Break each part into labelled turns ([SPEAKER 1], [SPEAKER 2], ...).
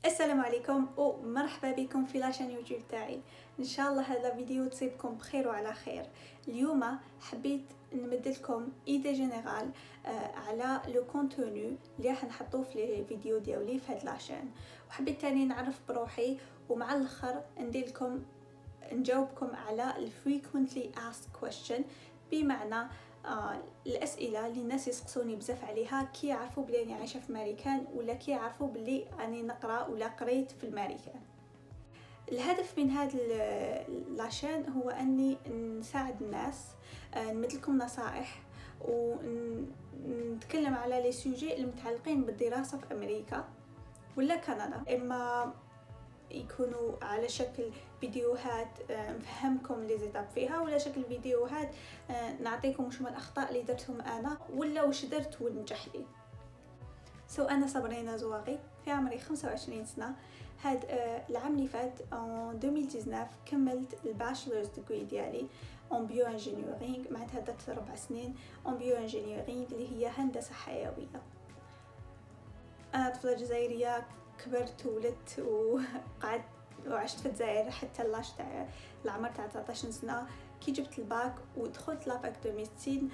[SPEAKER 1] السلام عليكم ومرحبا بكم في لاشين يوتيوب تاعي. ان شاء الله هذا الفيديو تصيبكم بخير وعلى خير. اليوم حبيت نمد لكم ايدي جينيرال على لو كونتوني اللي راح نحطوه في الفيديو ديالي في هاد لاشين، وحبيت تاني نعرف بروحي ومع الاخر ندير لكم نجاوبكم على ال frequently asked question، بمعنى الاسئله اللي الناس يسقسوني بزاف عليها كي يعرفوا بلي راني عايشه في امريكان ولا كي يعرفوا بلي راني نقرا ولا قريت في امريكان. الهدف من هذا لاشين هو اني نساعد الناس، نمد لكم نصائح ونتكلم على لي سوجي المتعلقين بالدراسه في امريكا ولا كندا، اما يكونوا على شكل فيديوهات نفهمكم لي زيتاب فيها، ولا شكل فيديوهات نعطيكم شنو الاخطاء اللي درتهم انا ولا واش درت ونجح لي. انا صابرينا زواغي، في عمري 25 سنه. هاد العام اللي فات 2019 كملت الباشلرز ديغري ديالي اون بيو انجينيورينغ، معناتها درت 4 سنين اون بيو انجينيورينغ اللي هي هندسه حيويه. انا طفله جزائريه، كبرت وولدت وقعدت وعشت في الجزائر حتى لاش تاع العمر تاع 13 سنه. كي جبت الباك ودخلت لافاك دو ميديسين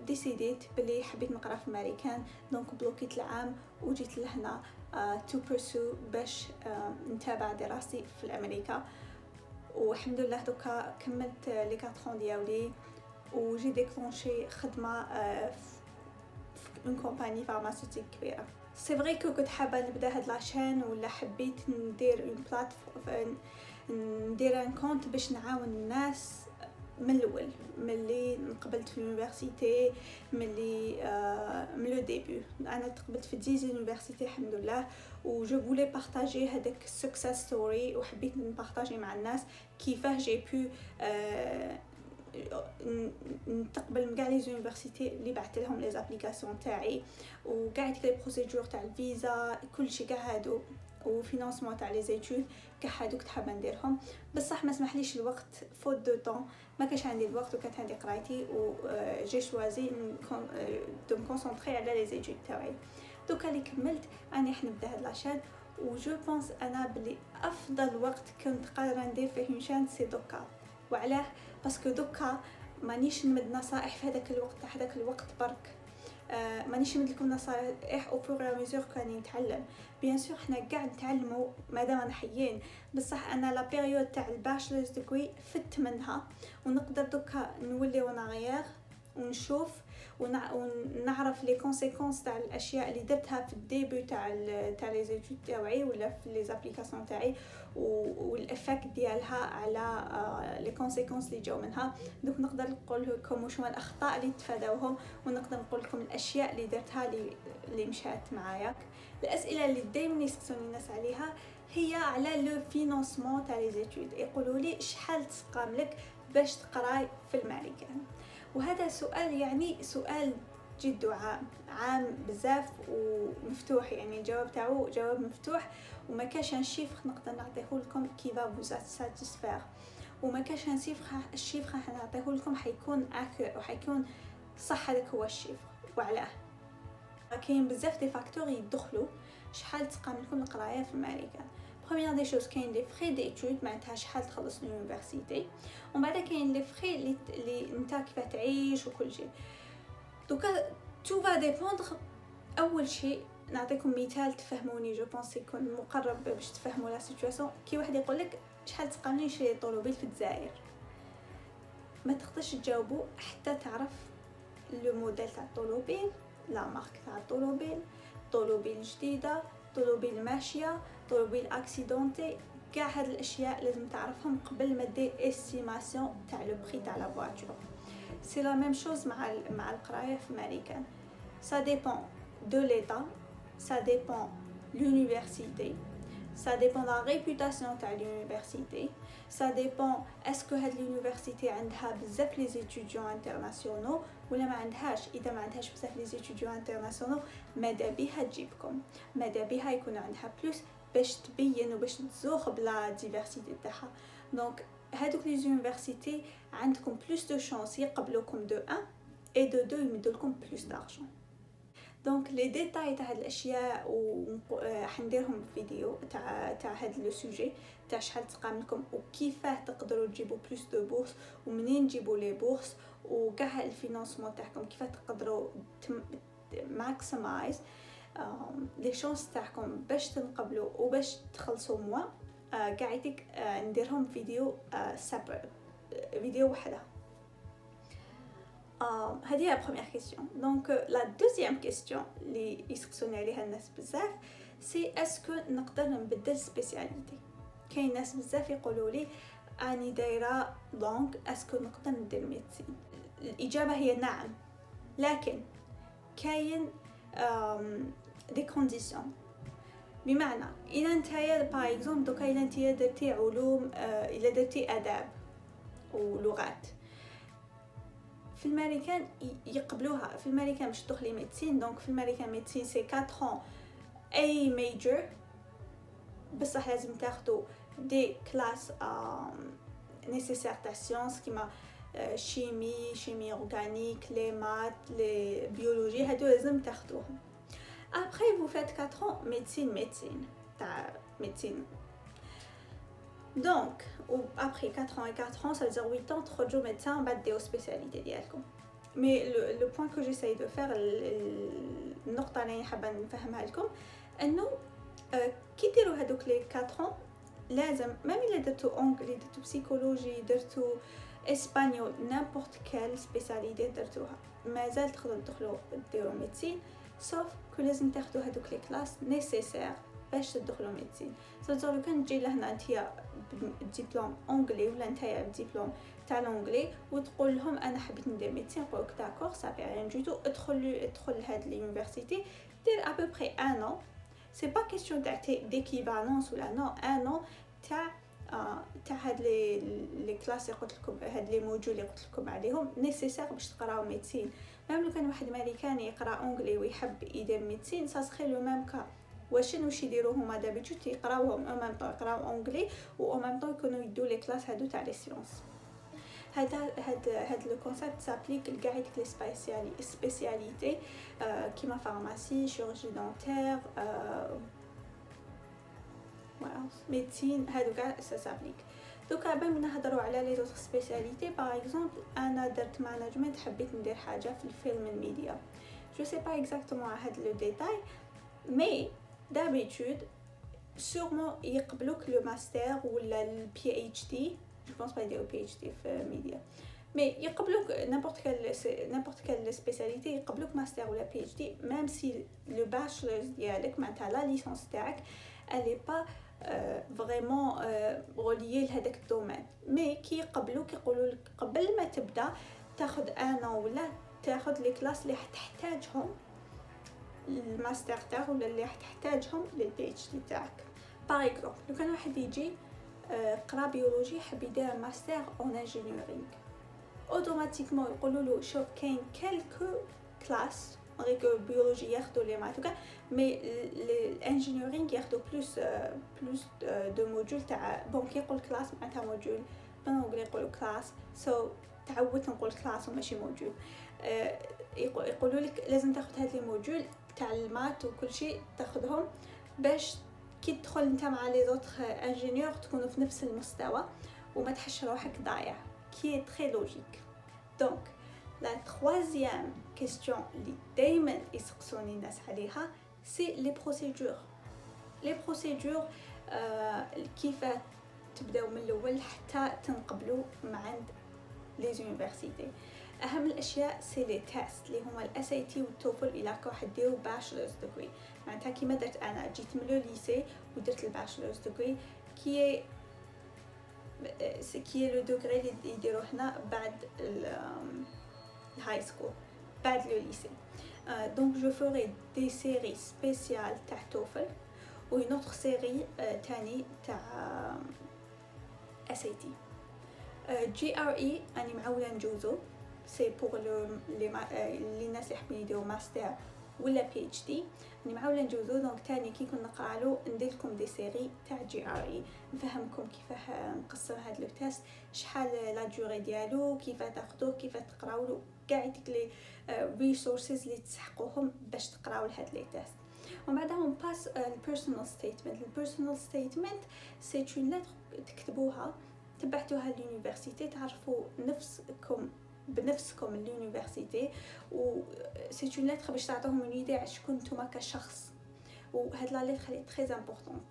[SPEAKER 1] ديسيديت بلي حبيت نقرا في امريكان، دونك بلوكيت العام وجيت لهنا تو بيرسو باش نتابع دراستي في امريكا. والحمد لله دوكا كملت لي 4 ديالي وجي ديكلونشي خدمه في اون كومباني فارماسيوتيك كبيره. سي فري كنت حابه نبدا هاد لاشين ولا حبيت ندير اون بلاتفورم، ندير ان كونت باش نعاون الناس من الاول، ملي نقبلت في اليونيفرسيتي، ملي من لو ديبي. انا تقبلت في 10 يونيفرسيتي الحمد لله، و جو فولي بارطاجي هذاك السكسيس ستوري، وحبيت نبارطاجي مع الناس كيفاه جي بو نتقبل من كاع لي زونيفرسيتي اللي بعثت لهم لي زابليكاسيون تاعي، وكاع ديك لي بروسيدور تاع الفيزا كلشي كاع هادو، وفينانسمون تاع لي زيتود كاع هادو كنت حابه نديرهم. بصح ما سمحليش الوقت، فوت دو طون، ما كانش عندي الوقت وكانت عندي قرايتي، و جي شوازي دو مكونسونطري على لي زيتود تاعي. دوكا اللي كملت اني راح نبدا هاد لاشين، و جو بونس انا بلي افضل وقت كنت قادره ندير فيه مشان سي دوكا. وعلاه؟ باسكو دوكا مانيش نمد نصائح في هذاك الوقت، تاع هذاك الوقت برك مانيش نمد لكم نصائح او فور ميزور كاني نتعلم. بيان سور حنا كاع نتعلموا مادام حيين، بصح انا لا بيريود تاع الباشلرز ديغري فت منها، ونقدر دوكا نولي ونغير ونشوف ونعرف لي كونسيكونس تاع الاشياء اللي درتها في الديبي تاع لي زيتود تاعي ولا في لي زابليكاسيون تاعي، والافكت ديالها على لي كونسيكونس اللي جاو منها. دوك نقدر نقول لكم واش هما الاخطاء اللي تفاداوهم، ونقدر نقول لكم الاشياء اللي درتها اللي مشات معايا. الاسئله اللي دائما يسقسوني الناس عليها هي على لو فينانسمون تاع لي زيتود، يقولوا لي شحال تسقام لك باش تقراي في الامريكان. وهذا سؤال يعني سؤال جد عام بزاف ومفتوح، يعني الجواب تاعو جواب مفتوح، وما كاش ان شيفر نقدر نعطيه لكم كي فا فو ساتيسفير، وما كاش ان الشيفر راح نعطيه لكم حيكون اكور وحيكون صح. هذاك هو الشيفر. وعلاه؟ كاين بزاف دي فاكتور يدخلوا شحال تقام لكم القرايه في امريكا. بروميير دي شوز كاين لي فري ديتود، معناتها شحال تخلص اليونيفرسيتي، ومن بعد كاين لي فري اللي نتا كيف تعيش وكل شيء. دوكا تو فا ديبوندر. اول شيء نعطيكم مثال تفهموني، جو بونس يكون مقرب باش تفهموا لا سيتوياسيون. كي واحد يقول لك شحال تقامني نشري طوموبيل في الجزائر، ما تقدرش تجاوبوا حتى تعرف لو موديل تاع الطوموبيل، لا مارك تاع الطوموبيل جديده، طوموبيل ماشيه، طوموبيل اكسيدونتي. كاع هاد الاشياء لازم تعرفهم قبل ما دير استيماسيون تاع لو بري تاع لا فواتور. سي لا ميم شوز مع القرايه في امريكان. ça dépend de l'état, ça dépend l'université, ça dépend la réputation تاع l'université, ça dépend est-ce que هاد l'université عندها بزاف لي étudiants internationaux ولا ما عندهاش. اذا ما عندهاش بزاف لي étudiants internationaux ماذا بها تجيبكم، ماذا بها يكون عندها بلوس باش تبين وباش تزوخ بلا ديفيرسيتي تاعها. دونك هادوك لي زونيفرسيتي عندكم بلوس دو شانس يقبلوكم دو 1 et de 2 يمدولكم بلوس دارجون. دونك لي ديتاي تاع هاد الاشياء وحنديرهم فيديو تاع هاد لو سوجي تاع شحال تقام لكم وكيفاه تقدروا تجيبوا بلوس دو بورس ومنين تجيبوا لي بورس وكاع الفينانسمون تاعكم كيفاه تقدروا ماكسمايز لي شانس تاعكم باش تنقبلوا وباش تخلصوا موا. قاعدك نديرهم فيديو سابر فيديو وحدها. هذه هي بروميير كيسيون. دونك لا دوزيام كيسيون اللي يسقسوني عليها الناس بزاف سي اسكو نقدر نبدل سبيسياليتي. كاين ناس بزاف يقولوا لي اني دايره لونغ اسكو نقدر ندير ميديسين. الاجابه هي نعم، لكن كاين دي كونديسيون. بمعنى اذا نتايا باغ اكزومبل دوكا اذا نتايا درتي علوم الا درتي اداب ولغات في الامريكان يقبلوها. في الامريكان باش تدخلي ميديسين دونك في الامريكان ميديسين سي 4 اي ميجر، بصح لازم تاخدو دي كلاس نيسيسير تاع سيونس كيما شيمي اورغانيك لي مات لي بيولوجي، هادو لازم تاخدوهم. après vous faites 4 ans médecine تاع médecine. donc après 4 ans et 4 ans ça veut dire 8 ans تخرجوا médecin بعد ديروا سبيسياليتي ديالكم. mais le point que j'essaye de faire النقطه اللي حابه نفهمها لكم انه كي ديروا هذوك لي 4 ans لازم ميم الا درتو انجلي درتو بسيكولوجي درتو اسبانيول نيمبورت كال سبيسياليتي درتوها مازال تقدروا تدخلوا ديروا ميديسين سوف كو لازم تاخدوا هذوك لي كلاس نيسيسير باش تدخلوا ميديسين. لو كان تجي لهنا نتيا ديبلوم انجلي ولا نتايا ديبلوم تاع الانجلي وتقول لهم انا حبيت ندير ميديسين يقولك داكور صافي ريان دو ادخل لهاد لونيفرسيتي دير ا بو بري ان ان. سي با كيسيون تاع ديكيفالونس ولا نو ان ان تاع هاد لي كلاس اللي قلت لكم هاد لي موديول اللي قلت لكم عليهم نيسيسير باش تقراو ميديسين. ميم لو كان واحد امريكاني يقرا انجلي ويحب يدير ميديسين سا سخي لو ميم كا. واش يديروا هما دابيتوت يقراوهم او ميم طون يقراو انجلي و او ميم طون يكونوا يدوا لي كلاس هادو تاع لي سيونس. هاد لو كونسيبت سابليك لكاع ديك لي سبيسياليتي كيما فارماسي شيروجي دونتير ميديسين هادو كاع سابليك. دوكا باه نهضروا على لي زوتر سبيسياليتي باغ اكزومبل انا درت ماناجمنت حبيت ندير حاجه في الفيلم الميديا جو سي با اكزاكتومون هاد لو ديتاي مي دابيتود سورمون يقبلوك لو ماستر ولا البي اتش دي جو بونس با يديروا بي اتش دي في ميديا مي يقبلوك نيمبورت كال سبيسياليتي يقبلوك ماستر ولا بي اتش دي ميم سي لو باشلرز ديالك معناتها لا ليسونس تاعك الي با فريمون غوليي لهداك الدومين مي كي يقبلوك يقولوا لك قبل ما تبدا تاخذ ان ولا تاخذ لي كلاس اللي حتحتاجهم الماستر تاعك ولا اللي حتحتاجهم للبي اتش دي تاعك. باغ اكزومبل لو كان واحد يجي قرا بيولوجي حب يدير ماستر اون انجينيورينغ اوتوماتيكمون يقولوا له شوف كاين كالكو كلاس غير بيولوجي ياخذوا لي مات وكاع مي الانجينيورينغ ياخذوا بلوس دو موديول تاع بون كي يقول كلاس معناتها موديول بالانجلي يقولوا كلاس سو تعودت نقول كلاس وماشي موديول. يقولوا لك لازم تاخذ هاد لي موديول تاع المات وكل شيء تاخذهم باش كي تدخل انت مع لي زوتر انجينيور تكونوا في نفس المستوى وما تحش روحك ضايع كي تري لوجيك. دونك لا تروازيام كيستيون اللي دائما يسقسوني الناس عليها سي لي بروسيدور. لي بروسيدور كيف تبداو من الاول حتى تنقبلوا مع عند لي زونيفرسيتي. اهم الاشياء سي لي تيست اللي هما الاس اي تي والتوفل الى واحد ديروا باشلرز ديغري معناتها كيما درت انا جيت من لو ليسي ودرت الباشلرز ديغري كي لو دوغري اللي يديروه هنا بعد الهاي سكول بعد لو ليسي. دونك جو فوري دي سيري سبيسيال تاع توفل و اون اوتر سيري تاني تاع اس اي تي. جي ار اي اني معوله نجوزو سي بور لي الناس اللي حابين يديروا ماستر ولا بي اتش دي اني معوله نجوزو. دونك تاني كي كنا نقرالو ندير لكم دي سيري تاع جي ار اي نفهمكم كيفاه نقسم هاد لو تيست شحال لا دوري ديالو كيفاه تاخذوه كيفاه تقراولو قاعد لي ريسورسز اللي تسحقوهم باش تقراو لهاد لي تيست. ومن بعد هم باس البيرسونال ستيتمنت. البيرسونال ستيتمنت سي اون لتر تكتبوها تبعتوها لليونيفرسيتي، تعرفوا نفسكم بنفسكم اليونيفرسيتي، و سي اون لتر باش تعطوهم اون ايدي على شكون نتوما كشخص. وهاد لا لتر لي تري امبورطونط.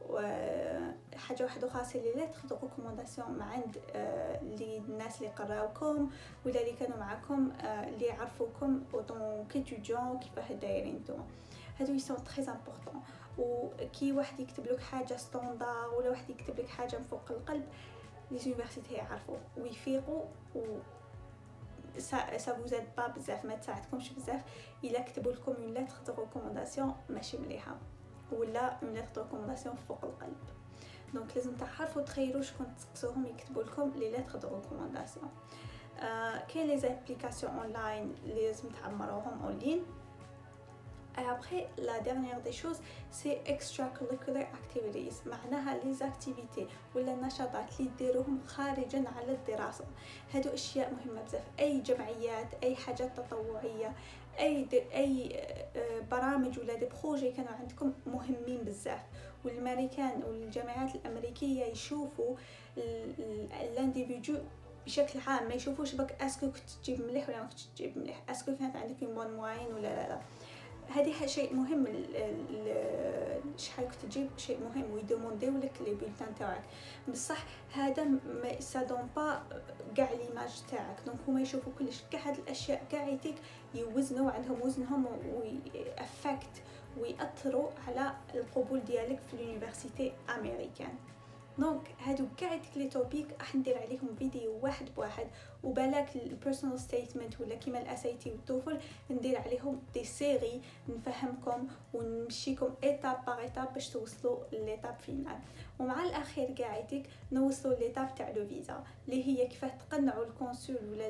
[SPEAKER 1] وحاجه واحده اخرى سي لي لتر دو ريكومونداسيون مع عند لي الناس اللي قراوكم ولا اللي كانوا معكم اللي يعرفوكم اوطون كيتوديون كيفاه دايرين نتوما. هادو يسون تري امبورطون. وكي واحد يكتب لك حاجه ستاندار ولا واحد يكتب لك حاجه من فوق القلب، لي يونيفرسيتي يعرفوا ويفيقوا، و ça vous aide pas بزاف، ما تساعدكمش بزاف الا كتبوا لكم اون لتر دو ريكومونداسيون ماشي مليحه ولا اون لتر دو ريكومونداسيون فوق القلب. دونك لازم تعرفوا تخيروا شكون تسقسوهم يكتبوا لكم لي لتر دو ريكومونداسيون. كاين لي زابليكاسيون اونلاين اللي لازم تعمروهم اونلاين. Après, la dernière des choses, c'est extracurricular activities. معناها les activités ولا النشاطات اللي ديروهم خارجا على الدراسة. هادو أشياء مهمة بزاف. أي جمعيات، أي حاجات تطوعية، أي برامج ولا دي بروجي كانوا عندكم مهمين بزاف. والأمريكان والجامعات الأمريكية يشوفوا الانديفيدو بشكل عام، ما يشوفوش بك اسكو كنت تجيب مليح ولا ما كنتش تجيب مليح، اسكو كانت عندك بون معين ولا لا. هذه شيء مهم. شحال كنت تجيب شيء مهم ويدومونديو لك لي بولتان تاعك، بصح هذا ما سادون با كاع ليماج تاعك. دونك هما يشوفوا كلش كاع هاد الاشياء كاع يتيك يوزنوا عندهم وزنهم ويأفكت ويأثروا على القبول ديالك في اليونيفرسيتي امريكان. دونك هادو كاع لي توبيك راح ندير عليهم فيديو واحد بواحد، وبالك البيرسونال ستيتمنت ولا كيما الاسايتي والتوفل ندير عليهم دي سيري نفهمكم ونمشيكم ايتاب باغ ايتاب باش توصلوا لليتاب فينال. ومع الاخير قاعدتك نوصلوا لليتاب تاع لو فيزا اللي هي كيفاه تقنعوا الكونسول ولا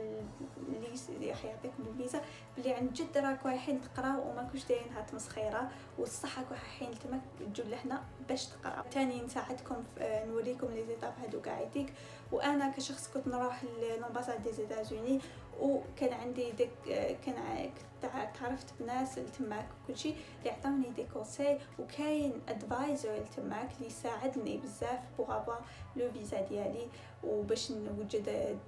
[SPEAKER 1] اللي راح يعطيكم الفيزا بلي عن جد راكم رايحين تقراو وما كوش دايرينها تمسخيره، والصح راكم رايحين تما تجوا لهنا باش تقراو. ثاني نساعدكم نوريكم لي زيتاب هادو قاعدك. وانا كشخص كنت نروح للامباساد دي زيتازوني وكان عندي ديك تعرفت بناس تماك وكلشي اللي عطاوني دي كونساي، وكاين ادفايزر تماك اللي يساعدني بزاف بوغ افوار لو فيزا ديالي وباش نوجد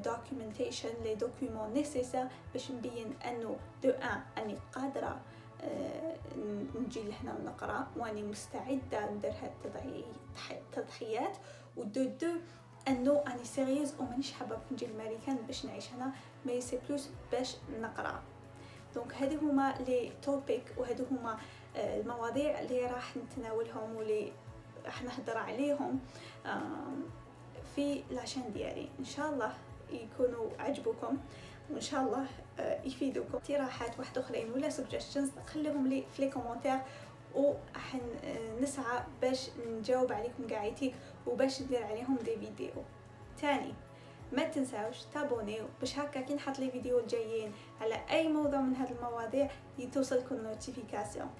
[SPEAKER 1] دوكيومنتيشن لي دوكيومون نيسيسير باش نبين انه دو ان اني قادره نجي لهنا ونقرا واني مستعده ندير هاد التضحيات، ودو انه اني سيريوز ومانيش حابه نجي للامريكان باش نعيش هنا، مي سي بلوس باش نقرا. دونك هادو هما لي توبيك وهادو هما المواضيع اللي راح نتناولهم واللي راح نهضر عليهم في لاشين ديالي. ان شاء الله يكونوا عجبوكم وان شاء الله يفيدوكم. اقتراحات واحد اخرين ولا سجستشنز خليهم لي في لي كومونتير، وراح نسعى باش نجاوب عليكم قاعدتك وباش ندير عليهم دي فيديو. تاني ما تنساوش تابونيو باش هكا كي نحط لي فيديو الجايين على اي موضوع من هذه المواضيع يتوصلكم نوتيفيكاسيون.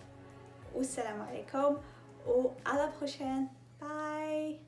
[SPEAKER 1] والسلام عليكم و على بروشين. باي.